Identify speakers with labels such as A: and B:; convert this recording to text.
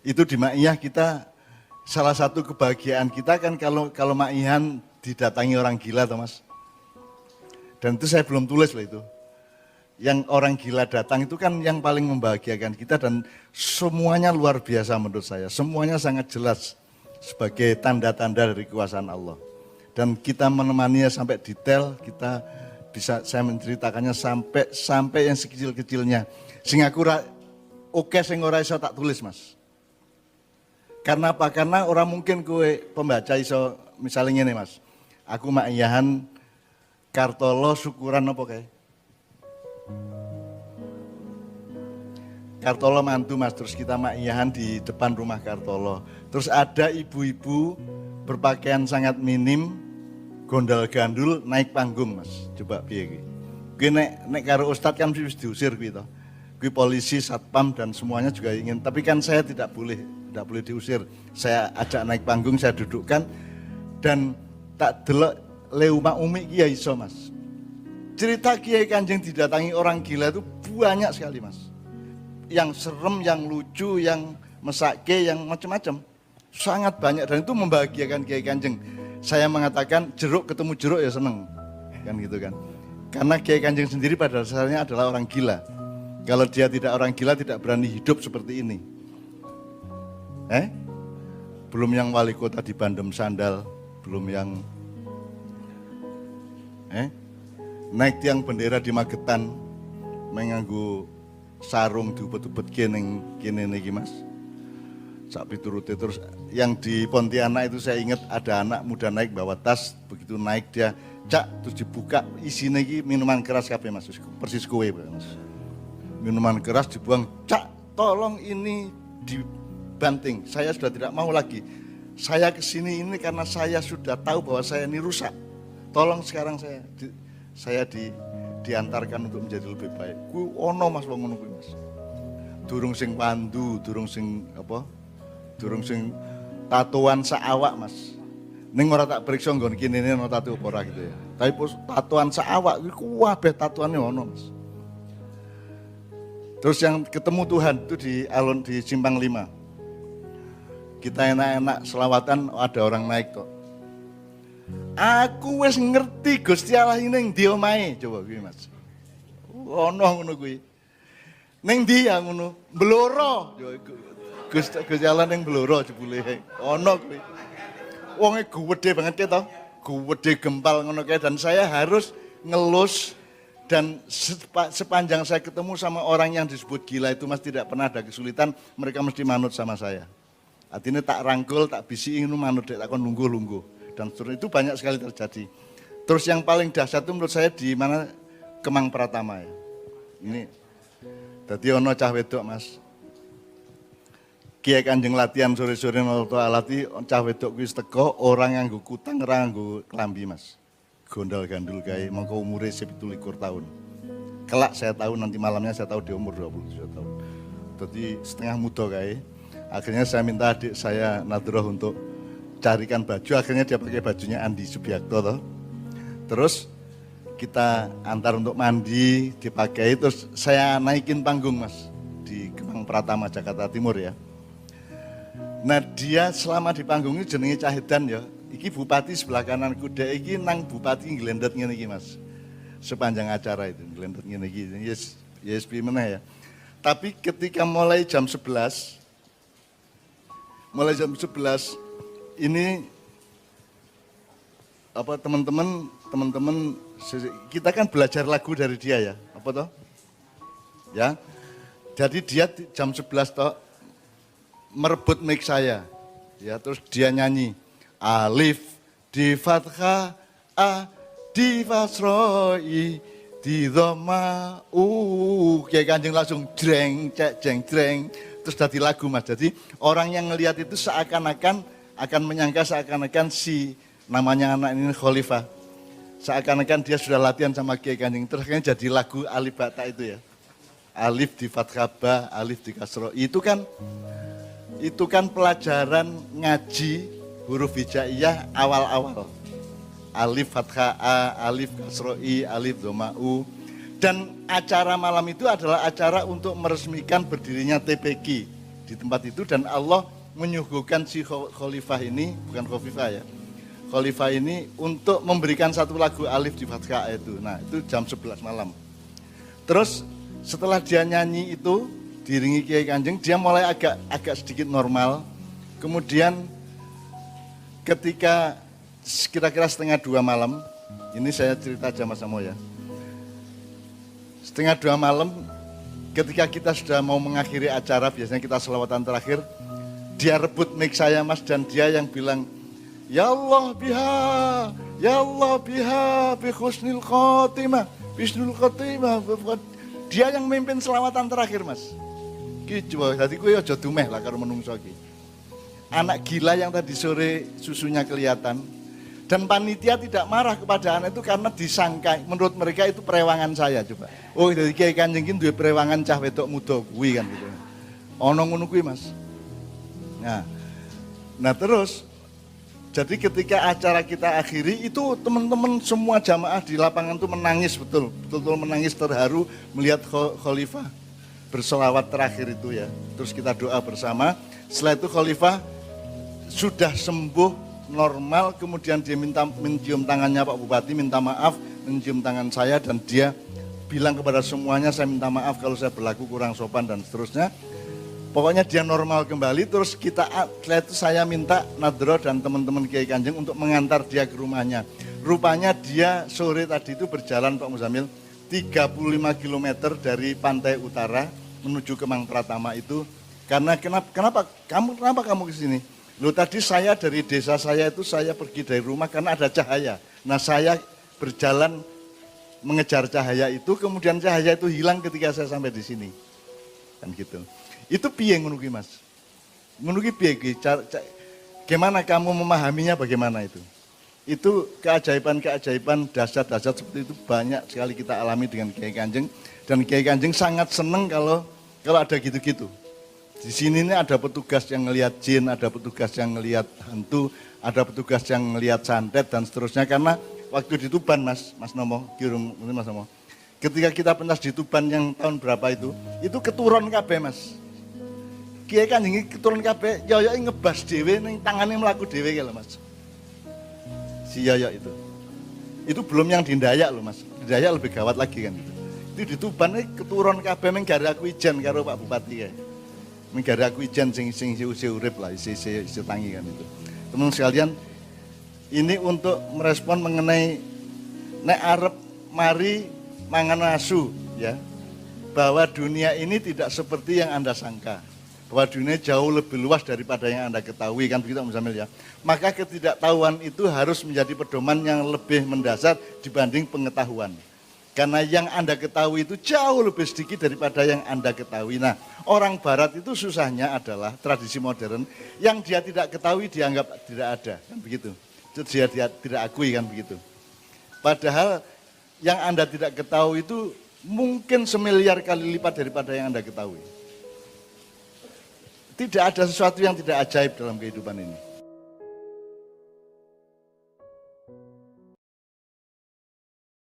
A: Itu di Ma'iyah kita, salah satu kebahagiaan kita kan kalau Ma'iyahan didatangi orang gila, Mas. Dan itu saya belum tulis loh itu. Yang orang gila datang itu kan yang paling membahagiakan kita dan semuanya luar biasa menurut saya. Semuanya sangat jelas sebagai tanda-tanda dari kekuasaan Allah. Dan kita menemaninya sampai detail, kita bisa saya menceritakannya sampai yang sekecil-kecilnya. Sing aku sing ora iso tak tulis, Mas. Karena apa? Karena orang mungkin kowe pembaca iso misalnya ini, Mas. Aku Ma'iyahan Kartolo syukuran apa kae? Kartolo mantu, Mas, terus kita Ma'iyahan di depan rumah Kartolo. Terus ada ibu-ibu berpakaian sangat minim, gondal gandul naik panggung, Mas. Coba piye iki? Kuwi nek karo ustad kan wis diusir kuwi to. Kuwi polisi, satpam dan semuanya juga ingin, tapi kan saya tidak boleh diusir. Saya ajak naik panggung, saya dudukkan dan tak delok leuma umi Kiai iso, Mas. Cerita Kiai Kanjeng didatangi orang gila itu banyak sekali, Mas. Yang serem, yang lucu, yang mesake, yang macam-macam. Sangat banyak dan itu membahagiakan Kiai Kanjeng. Saya mengatakan jeruk ketemu jeruk ya seneng. Kan gitu kan. Karena Kiai Kanjeng sendiri pada dasarnya adalah orang gila. Kalau dia tidak orang gila tidak berani hidup seperti ini. Belum yang wali kota di Bandem Sandal, belum yang naik tiang bendera di Magetan menganggu sarung diupet-upet kene niki, Mas. Sak piturute. Terus yang di Pontianak itu saya ingat ada anak muda naik bawa tas, begitu naik dia cak terus dibuka isinya iki minuman keras kabeh, Mas. Persis kowe, Mas. Minuman keras dibuang, cak tolong ini dibanting. Saya sudah tidak mau lagi. Saya kesini ini karena saya sudah tahu bahwa saya ini rusak. Tolong sekarang saya diantarkan untuk menjadi lebih baik. Ku ono, Mas, wong ngono kuwi, Mas. Durung sing pandu, durung sing tatoan saawak, Mas. Ning ora tak periksa nggon kene ono tato apa ora gitu ya. Tapi tatoan saawak kuwi kabeh tatoane ono, Mas. Terus yang ketemu Tuhan itu di alun di Simpang 5. Kita enak-enak selawatan ada orang naik kok. Aku wis ngerti Gusti Allah ini ning ndi omahe, coba kuwi, Mas. Ono ngono kuwi. Ning ndi ya ngono? Bloro. Gusti Allah ning Bloro jebule. Ono kuwi. Wonge gede banget ke to. Gede gempal ngono kae dan saya harus ngelus dan sepanjang saya ketemu sama orang yang disebut gila itu, Mas, tidak pernah ada kesulitan, mereka mesti manut sama saya. Artinya tak rangkul, tak bisi ingin manut, tak kon lungguh-lungguh. Dan seterusnya itu banyak sekali terjadi. Terus yang paling dahsyat itu menurut saya di mana Kemang Pratama ya. Ini, tadi ono cah wedok, Mas. Kiai Kanjeng latihan sore-sore nonton alati, cah wedok kuwi teko orang nganggo kutang, ora nganggo klambi, Mas. Gondal gandul kae, mongko umure 17 tahun. Kelak saya tahu nanti malamnya saya tahu dia umur 27 tahun. Jadi setengah muda kae. Akhirnya saya minta adik saya Nadroh untuk carikan baju, akhirnya dia pakai bajunya Andi Subiakto toh. Terus kita antar untuk mandi, dipakai, terus saya naikin panggung, Mas, di Kemang Pratama Jakarta Timur ya. Nah dia selama di panggung ini jenenge Cahedan ya. Iki bupati sebelah kananku, dek iki nang bupati nglendet ngene iki, Mas. Sepanjang acara itu nglendet ngene iki. Yes meneh ya. Tapi ketika mulai jam 11 ini apa teman-teman kita kan belajar lagu dari dia ya. Apa toh? Ya. Jadi dia jam 11 toh merebut mic saya. Ya, terus dia nyanyi Alif di fathah a di fasroi di dhamma Kiai Kanjeng langsung jreng cek jeng jreng terus jadi lagu, Mas. Jadi orang yang ngelihat itu seakan-akan akan menyangka seakan-akan si namanya anak ini Khalifah seakan-akan dia sudah latihan sama Kiai Kanjeng, terus akhirnya jadi lagu Alif Bata itu ya. Alif di fathah ba, alif di kasroi itu kan pelajaran ngaji huruf hijaiyah awal-awal. Alif fathah A, alif kasroi, alif dhamma U. Dan acara malam itu adalah acara untuk meresmikan berdirinya TPQ di di tempat itu dan Allah menyuguhkan si khalifah ini, bukan khafifah ya, khalifah ini untuk memberikan satu lagu alif di Fathah itu. Nah itu jam 11 malam. Terus setelah dia nyanyi itu diiringi Kiai Kanjeng, dia mulai agak sedikit normal. Kemudian ketika kira-kira setengah 2 malam, ini saya cerita aja Mas Amo ya. Setengah 2 malam, ketika kita sudah mau mengakhiri acara, biasanya kita selawatan terakhir, dia rebut mic saya Mas, dan dia yang bilang, Ya Allah biha, bi husnil khotimah, bisnul khotimah. Dia yang memimpin selawatan terakhir Mas. Gitu, jadi gue aja dumeh lah karo menungso iki. Anak gila yang tadi sore susunya kelihatan, dan panitia tidak marah kepada anak itu karena disangka, menurut mereka itu perewangan saya. Coba, oh dari Kiai Kanjeng iki duwe perewangan cah wedok muda kuwi kan gitu. Ono ngono kuwi Mas. Nah terus, jadi ketika acara kita akhiri itu teman-teman semua jamaah di lapangan itu menangis betul menangis terharu melihat khalifah berselawat terakhir itu ya. Terus kita doa bersama. Setelah itu khalifah sudah sembuh normal, kemudian dia mencium tangannya Pak Bupati, minta maaf, mencium tangan saya, dan dia bilang kepada semuanya, saya minta maaf kalau saya berlaku kurang sopan dan seterusnya. Pokoknya dia normal kembali. Terus setelah itu saya minta Nadro dan teman-teman Kiai Kanjeng untuk mengantar dia ke rumahnya. Rupanya dia sore tadi itu berjalan Pak Muzamil 35 km dari pantai utara menuju Kemang Pratama itu. Karena kenapa kamu ke sini? Loh tadi saya dari desa saya itu saya pergi dari rumah karena ada cahaya. Nah saya berjalan mengejar cahaya itu, kemudian cahaya itu hilang ketika saya sampai di sini. Kan gitu. Itu piye ngono ki Mas? Ngono ki piye ki? Gimana kamu memahaminya, bagaimana itu? Itu keajaiban-keajaiban dahsyat-dahsyat seperti itu banyak sekali kita alami dengan Kiai Kanjeng, dan Kiai Kanjeng sangat seneng kalau ada gitu-gitu. Di sini ini ada petugas yang ngelihat jin, ada petugas yang ngelihat hantu, ada petugas yang ngelihat santet dan seterusnya. Karena waktu di Tuban Mas Nomo, Mas Nomo, ketika kita pentas di Tuban yang tahun berapa itu keturun kabeh Mas. Kiai Kanjeng iki keturun kabeh, yoyo ngebas dhewe ning tangane mlaku dhewe ki lho Mas. Si yoyo itu belum yang di Ndayak loh Mas. Di Ndayak lebih gawat lagi kan itu. Itu di Tuban iki keturun kabeh ning gara aku ijen karo Pak Bupati kae. Negara aku ijan sing isi urip lah, isi tangi kan itu. Teman sekalian, ini untuk merespon mengenai nek arep mari mangan asu ya, bahwa dunia ini tidak seperti yang Anda sangka, bahwa dunia jauh lebih luas daripada yang Anda ketahui, kan begitu Mas Zamil ya. Maka ketidaktahuan itu harus menjadi pedoman yang lebih mendasar dibanding pengetahuan. Karena yang Anda ketahui itu jauh lebih sedikit daripada yang Anda ketahui. Nah, orang Barat itu susahnya adalah tradisi modern, yang dia tidak ketahui dianggap tidak ada, kan begitu. Dia tidak akui, kan begitu. Padahal yang Anda tidak ketahui itu mungkin semiliar kali lipat daripada yang Anda ketahui. Tidak ada sesuatu yang tidak ajaib dalam kehidupan ini.